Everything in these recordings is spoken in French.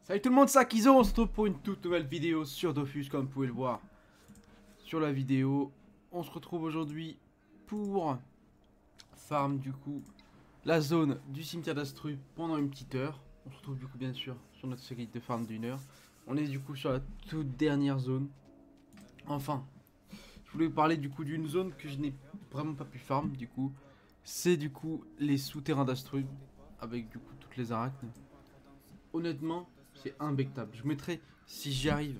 Salut tout le monde, c'est Akizo, on se retrouve pour une toute nouvelle vidéo sur Dofus, comme vous pouvez le voir sur la vidéo. On se retrouve aujourd'hui pour farm du coup la zone du cimetière d'Astrup pendant une petite heure. On se retrouve du coup bien sûr sur notre série de farm d'une heure. On est du coup sur la toute dernière zone. Enfin, je voulais vous parler du coup d'une zone que je n'ai vraiment pas pu farm du coup. C'est du coup les souterrains d'Astrup avec du coup toutes les arachnes. Honnêtement, c'est imbectable. Je vous mettrai, si j'y arrive,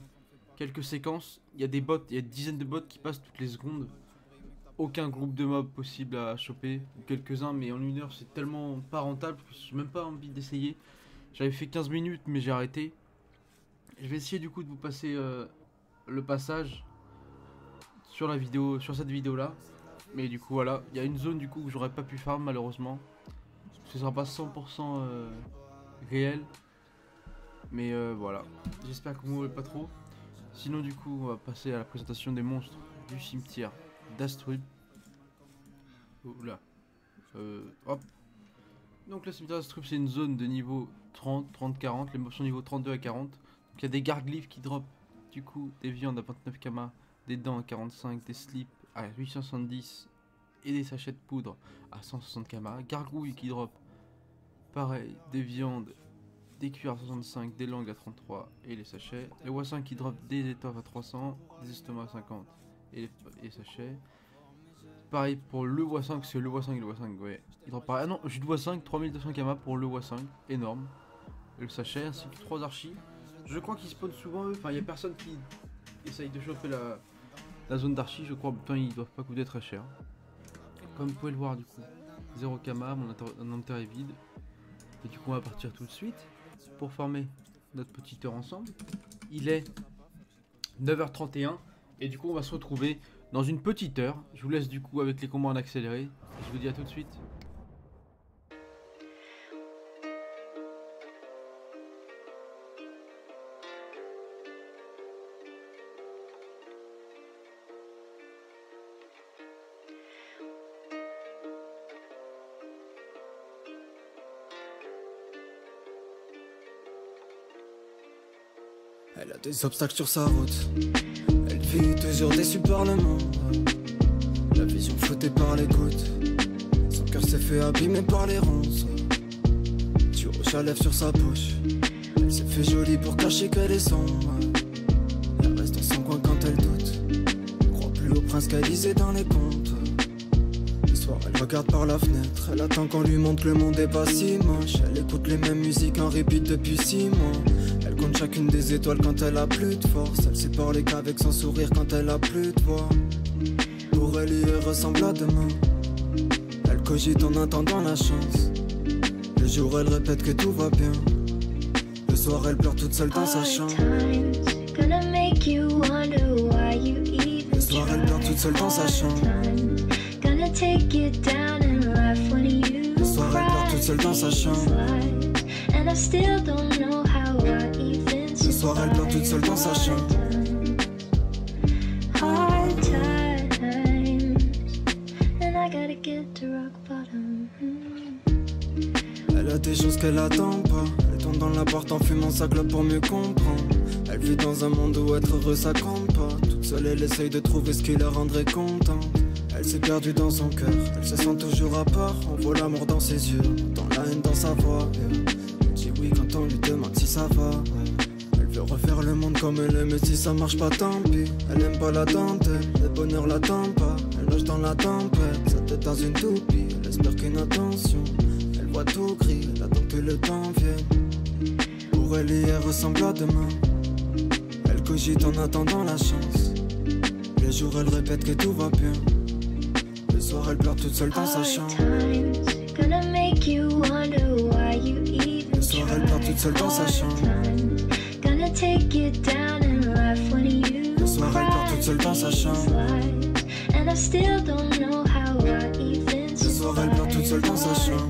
quelques séquences. Il y a des bots, il y a des dizaines de bots qui passent toutes les secondes. Aucun groupe de mobs possible à choper, ou quelques-uns, mais en une heure c'est tellement pas rentable que j'ai même pas envie d'essayer. J'avais fait 15 minutes, mais j'ai arrêté. Je vais essayer du coup de vous passer le passage sur la vidéo, sur cette vidéo là. Mais du coup voilà, il y a une zone du coup que j'aurais pas pu farm malheureusement. Ce sera pas 100% réel. Mais voilà, j'espère que vous mourrez pas trop. Sinon du coup on va passer à la présentation des monstres du cimetière d'Astrup. Oula. Hop. Donc le cimetière d'Astrup c'est une zone de niveau 30, 30, 40. Les mobs sont niveau 32 à 40. Donc il y a des garglyphes qui drop du coup des viandes à 29 km, des dents à 45, des slips à 870 et des sachets de poudre à 160 km. Gargouilles qui drop pareil, des viandes, des cuirs à 65, des langues à 33 et les sachets. Les Wassin qui drop des étoffes à 300, des estomacs à 50 et les sachets. Pareil pour le Wassin, c'est le Wassin et le Wassin, ouais. Il drop pareil. Ah non, jus de Wassin, 3200 kama pour le Wassin, énorme. Et le sachet ainsi que 3 archis. Je crois qu'ils spawnent souvent eux, enfin il n'y a personne qui essaye de chauffer la zone d'archis, je crois, putain ils doivent pas coûter très cher. Comme vous pouvez le voir du coup, 0 kama, mon inventaire est vide. Et du coup on va partir tout de suite pour former notre petite heure ensemble. Il est 9h31 et du coup on va se retrouver dans une petite heure. Je vous laisse du coup avec les combats en accéléré. Je vous dis à tout de suite. Elle a des obstacles sur sa route. Elle vit toujours déçue par le monde. La vision flottée par les gouttes. Son cœur s'est fait abîmer par les ronces. Tu rouges la lèvre sur sa bouche. Elle s'est fait jolie pour cacher qu'elle est sombre. Elle reste dans son coin quand elle doute. Elle croit plus au prince qu'elle lisait dans les contes. Le soir elle regarde par la fenêtre. Elle attend qu'on lui montre que le monde est pas si moche. Elle écoute les mêmes musiques en repeat depuis 6 mois. Elle compte chacune des étoiles quand elle a plus de force. Elle sait parler qu'avec son sourire quand elle a plus de voix. Pour elle, hier ressemble à demain. Elle cogite en attendant la chance. Le jour, elle répète que tout va bien. Le soir, elle pleure toute seule dans sa chambre. Le soir, elle pleure toute seule dans sa chambre. Le soir, elle pleure toute seule dans sa chambre. Le soir elle pleure toute seule dans sa chambre. Elle a des choses qu'elle attend pas. Elle tourne dans l'appart en fumant sa clope pour mieux comprendre. Elle vit dans un monde où être heureux ça compte pas. Toute seule elle essaye de trouver ce qui la rendrait contente. Elle s'est perdue dans son cœur. Elle se sent toujours à part. On voit l'amour dans ses yeux, dans la haine dans sa voix. Elle dit oui quand on lui demande si ça va. Elle veut refaire le monde comme elle aime, mais si ça marche pas tant pis. Elle aime pas la dentelle, le bonheur l'attend pas. Elle nage dans la tempête, sa tête dans une toupie. Elle espère qu'une attention, elle voit tout gris. Elle attend que le temps vienne. Pour elle hier ressemble à demain. Elle cogite en attendant la chance. Les jours elle répète que tout va bien. Le soir elle pleure toute seule dans sa chambre. Le soir elle pleure toute seule dans sa chambre. Le soir elle pleure toute seule dans sa chambre. Le soir elle pleure toute seule dans sa chambre.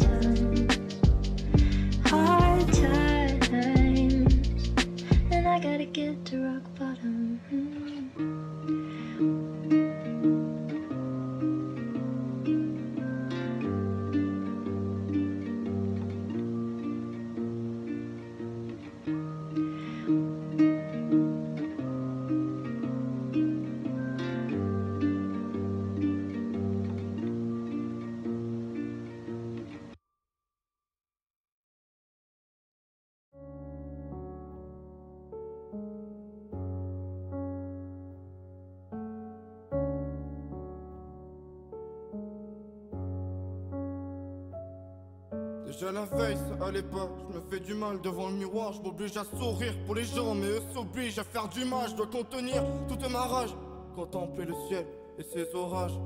Déjà la veille, ça allait pas. Je me fais du mal devant le miroir. Je m'oblige à sourire pour les gens, mais eux s'obligent à faire du mal. Je dois contenir toute ma rage. Contempler le ciel et ses orages.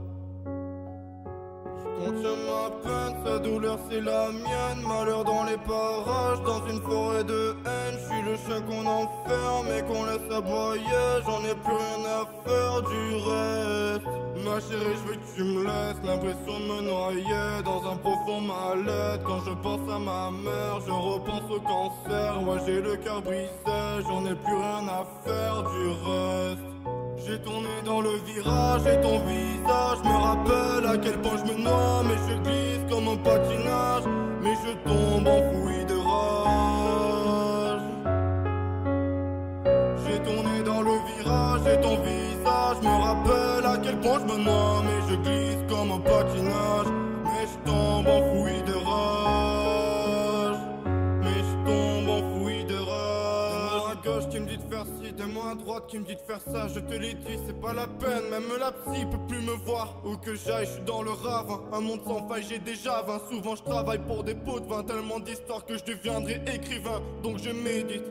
Je contiens ma peine, sa douleur c'est la mienne. Malheur dans les parages, dans une forêt de haine. Je suis le chien qu'on enferme et qu'on laisse aboyer. J'en ai plus rien à faire du reste. Ma chérie, je veux que tu me laisses. L'impression de me noyer dans un profond mal-être. Quand je pense à ma mère, je repense au cancer. Ouais, j'ai le cœur brisé, j'en ai plus rien à faire du reste. J'ai tourné dans le virage et ton visage me rappelle à quel point je me noie. Mais je glisse comme un patinage, mais je tombe enfoui de rage. J'ai tourné dans le virage et ton visage me rappelle à quel point je me noie. Mais je glisse comme un patinage, mais je tombe enfoui de rage. Mais je tombe enfoui de rage. Donne-moi à gauche qui me dit de faire ci, donne-moi à droite qui me dit de faire ça. Je te l'ai dit, c'est pas la peine, même la psy peut plus me voir. Où que j'aille, je suis dans le ravin. Un monde sans faille, j'ai déjà 20. Souvent je travaille pour des pots de vin. Tellement d'histoires que je deviendrai écrivain. Donc je médite.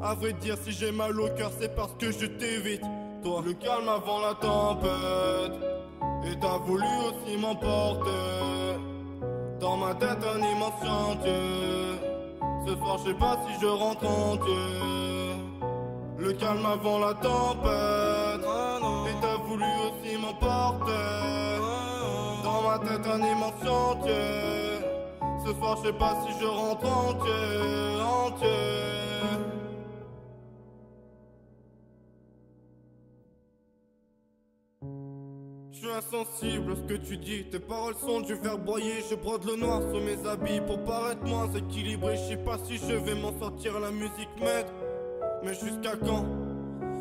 À vrai dire, si j'ai mal au cœur, c'est parce que je t'évite. Toi, le calme avant la tempête. Et t'as voulu aussi m'emporter. Dans ma tête, un immense chantier. Ce soir, je sais pas si je rentre entier. Le calme avant la tempête. Et t'as voulu aussi m'emporter. Dans ma tête, un immense chantier. Ce soir, je sais pas si je rentre entier. Je suis insensible à ce que tu dis. Tes paroles sont du verre broyé. Je brode le noir sur mes habits pour paraître moins équilibré. Je sais pas si je vais m'en sortir, la musique m'aide. Mais jusqu'à quand?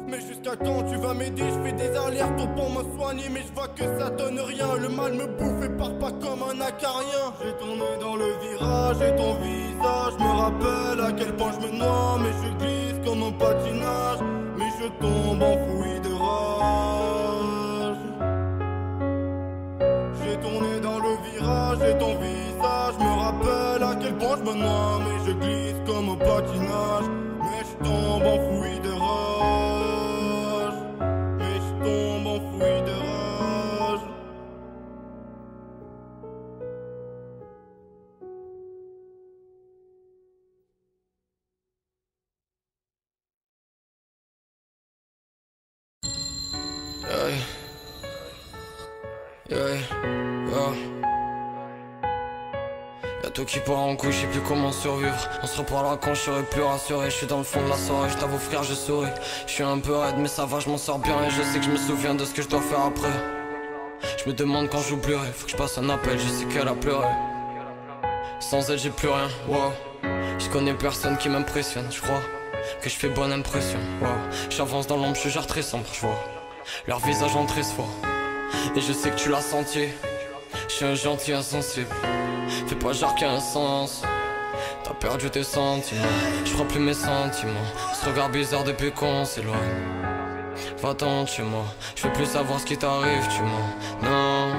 Mais jusqu'à quand tu vas m'aider? Je fais des allers-retours pour me soigner, mais je vois que ça donne rien. Le mal me bouffe et part pas comme un acarien. J'ai tourné dans le virage et ton visage me rappelle à quel point je me noie. Mais je glisse comme un patinage, mais je tombe enfoui de rage. J'ai tourné dans le virage et ton visage me rappelle à quel point je me noie. Mais je glisse comme un patinage, mais je tombe enfoui de rage. Mais je tombe enfoui de rage. Y'a tout qui part en couille, je sais plus comment survivre. On se reparlera quand je serai plus rassuré. Je suis dans le fond de la soirée, je t'avoue frère je souris. Je suis un peu raide mais ça va, je m'en sors bien. Et je sais que je me souviens de ce que je dois faire après. Je me demande quand j'oublierai, faut que je passe un appel, je sais qu'elle a pleuré. Sans elle j'ai plus rien, wow. Je connais personne qui m'impressionne, je crois que je fais bonne impression, wow. J'avance dans l'ombre, je gère très sombre, je vois leur visage en triste foi. Et je sais que tu l'as senti, je suis un gentil insensible. Fais pas genre qu'il y a un sens. T'as perdu tes sentiments, je crois plus mes sentiments. Ce regard bizarre depuis qu'on s'éloigne. Va-t'en de chez moi, je veux plus savoir ce qui t'arrive, tu mens. Non,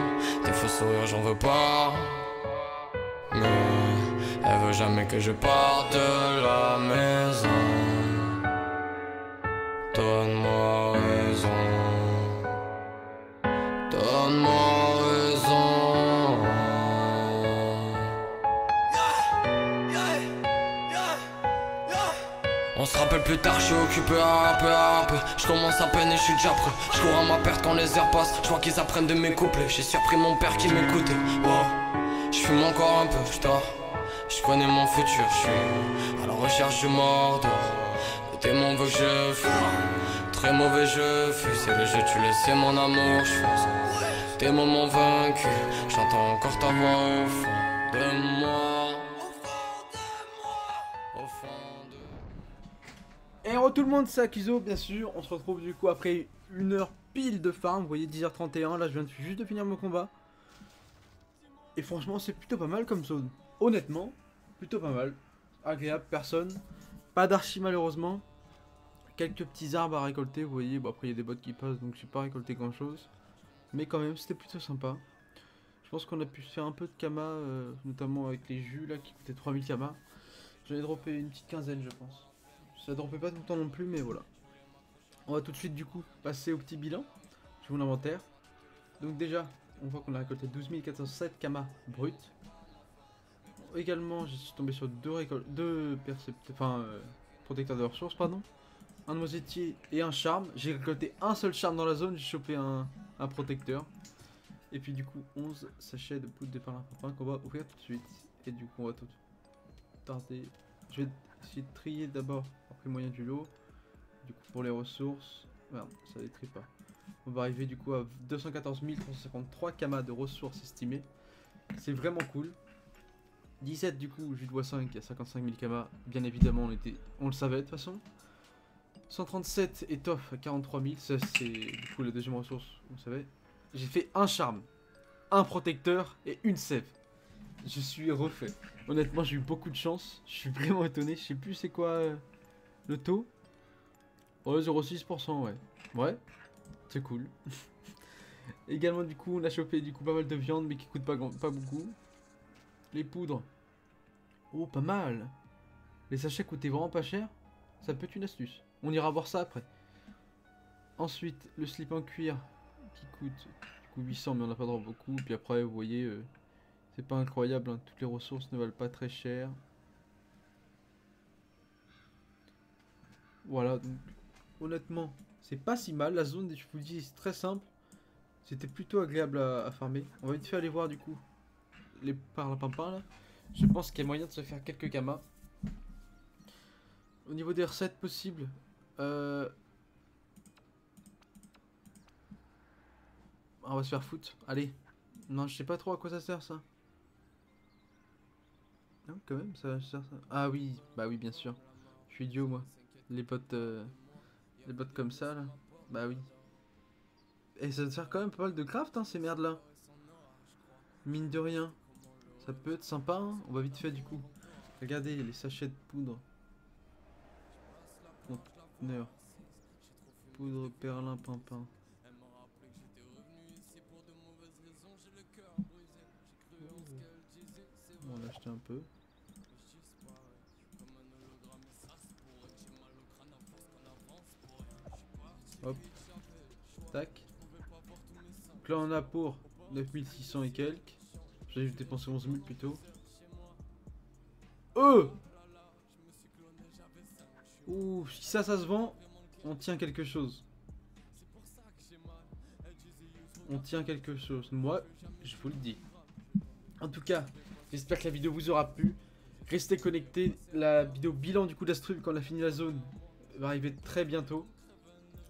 tes faux sourires j'en veux pas. Mais elle veut jamais que je parte de la maison. Donne-moi raison. Donne-moi raison. On se rappelle plus tard, je suis occupé à rapper. Je commence à peine et je suis déjà prêt. Je cours à ma perte quand les heures passent. Je vois qu'ils apprennent de mes couplets. J'ai surpris mon père qui m'écoutait. Wow. Je fume encore un peu, je connais mon futur. Je suis à la recherche du mort dehors. Le démon veut que je fuis. Très mauvais je fuis. C'est le jeu, tu le sais mon amour, je fonce. Des moments vaincus, j'entends encore ta voix au fond de moi. Au fond de... Et tout le monde, c'est Akizo, bien sûr. On se retrouve du coup après une heure pile de farm. Vous voyez, 10h31. Là, je viens juste de finir mon combat. Et franchement, c'est plutôt pas mal comme zone. Honnêtement, plutôt pas mal. Agréable, personne. Pas d'archi malheureusement. Quelques petits arbres à récolter, vous voyez. Bon, après, il y a des bots qui passent, donc j'ai pas récolté grand chose. Mais quand même, c'était plutôt sympa. Je pense qu'on a pu se faire un peu de kama, notamment avec les jus là qui coûtaient 3000 kama. J'en ai droppé une petite quinzaine je pense. Ça droppait pas tout le temps non plus mais voilà. On va tout de suite du coup passer au petit bilan. Je vous l'inventaire. Donc déjà, on voit qu'on a récolté 12 407 kama bruts. Également, je suis tombé sur deux protecteurs de ressources, pardon. Un noisetier et un charme. J'ai récolté un seul charme dans la zone, j'ai chopé un protecteur. Et puis du coup, 11 sachets de poudre de perlimpinpin qu'on va ouvrir tout de suite. Et du coup, on va tout tarder. Je vais essayer de trier d'abord après moyen du lot. Du coup, pour les ressources, merde, ça ne détrie pas. On va arriver du coup à 214 353 kama de ressources estimées. C'est vraiment cool. 17 du coup, jus de bois 5 à 55 000 kama. Bien évidemment, on le savait de toute façon. 137 étoffes à 43 000. Ça, c'est du coup la deuxième ressource, vous savez. J'ai fait un charme, un protecteur et une sève. Je suis refait. Honnêtement, j'ai eu beaucoup de chance. Je suis vraiment étonné. Je sais plus c'est quoi le taux. Oh, 0,6%, ouais. Ouais, c'est cool. Également, du coup, on a chopé du coup pas mal de viande, mais qui coûte pas beaucoup. Les poudres. Oh, pas mal. Les sachets coûtaient vraiment pas cher. Ça peut être une astuce. On ira voir ça après. Ensuite, le slip en cuir qui coûte du coup 800, mais on n'a pas droit beaucoup. Puis après, vous voyez, c'est pas incroyable. Hein. Toutes les ressources ne valent pas très cher. Voilà, donc honnêtement, c'est pas si mal. La zone, je vous le dis, c'est très simple. C'était plutôt agréable à farmer. On va vite fait aller voir du coup les perlimpinpins là. Je pense qu'il y a moyen de se faire quelques kamas. Au niveau des recettes possibles, on va se faire foutre. Allez. Non, je sais pas trop à quoi ça sert ça. Non, quand même, ça sert ça. Ah oui, bah oui, bien sûr. Je suis idiot moi. Les bottes comme ça là. Bah oui. Et ça sert quand même pas mal de craft hein, ces merdes là. Mine de rien. Ça peut être sympa hein. On va vite fait du coup. Regardez les sachets de poudre. Conteneur. Poudre perlimpinpin. On va l'acheter un peu. Hop. Tac. Donc là on a pour 9600 et quelques. J'ai dépensé 11 000 plutôt. Ouh, si ça se vend, on tient quelque chose. On tient quelque chose. Moi, je vous le dis. En tout cas, j'espère que la vidéo vous aura plu. Restez connectés. La vidéo bilan du coup d'Astrub quand on a fini la zone va arriver très bientôt.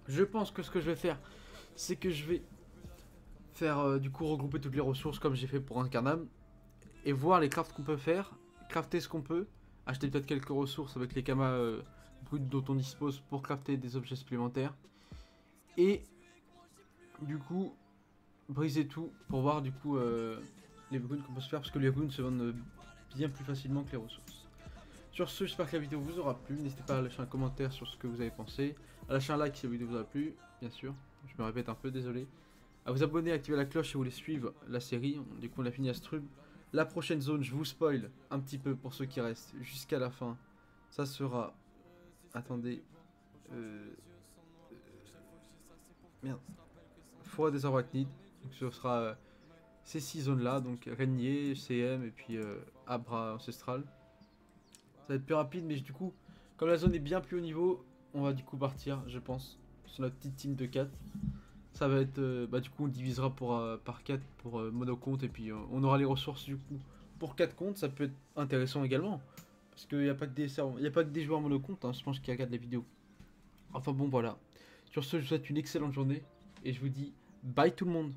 Je pense que ce que je vais faire, c'est que je vais faire du coup regrouper toutes les ressources comme j'ai fait pour Incarnam et voir les crafts qu'on peut faire, crafter ce qu'on peut, acheter peut-être quelques ressources avec les kamas brutes dont on dispose pour crafter des objets supplémentaires et du coup briser tout pour voir du coup les runes qu'on peut se faire parce que les runes se vendent bien plus facilement que les ressources. Sur ce, j'espère que la vidéo vous aura plu. N'hésitez pas à lâcher un commentaire sur ce que vous avez pensé, à lâcher un like si la vidéo vous a plu, bien sûr. Je me répète un peu, désolé. À vous abonner, à activer la cloche si vous voulez suivre la série. Du coup, on a fini Astrub. La prochaine zone, je vous spoil un petit peu pour ceux qui restent jusqu'à la fin. Ça sera... Attendez. Merde. Forêt des arachnides. Donc ce sera ces 6 zones-là. Donc Régnier, CM et puis Abra Ancestral. Ça va être plus rapide, mais du coup, comme la zone est bien plus haut niveau, on va du coup partir, je pense, sur notre petite team de 4. Ça va être, du coup, on divisera par 4 pour monocompte, et puis on aura les ressources du coup pour 4 comptes. Ça peut être intéressant également, parce qu'il n'y a pas que des joueurs monocompte, hein, je pense, qui regardent les vidéos. Enfin bon, voilà. Sur ce, je vous souhaite une excellente journée, et je vous dis bye tout le monde.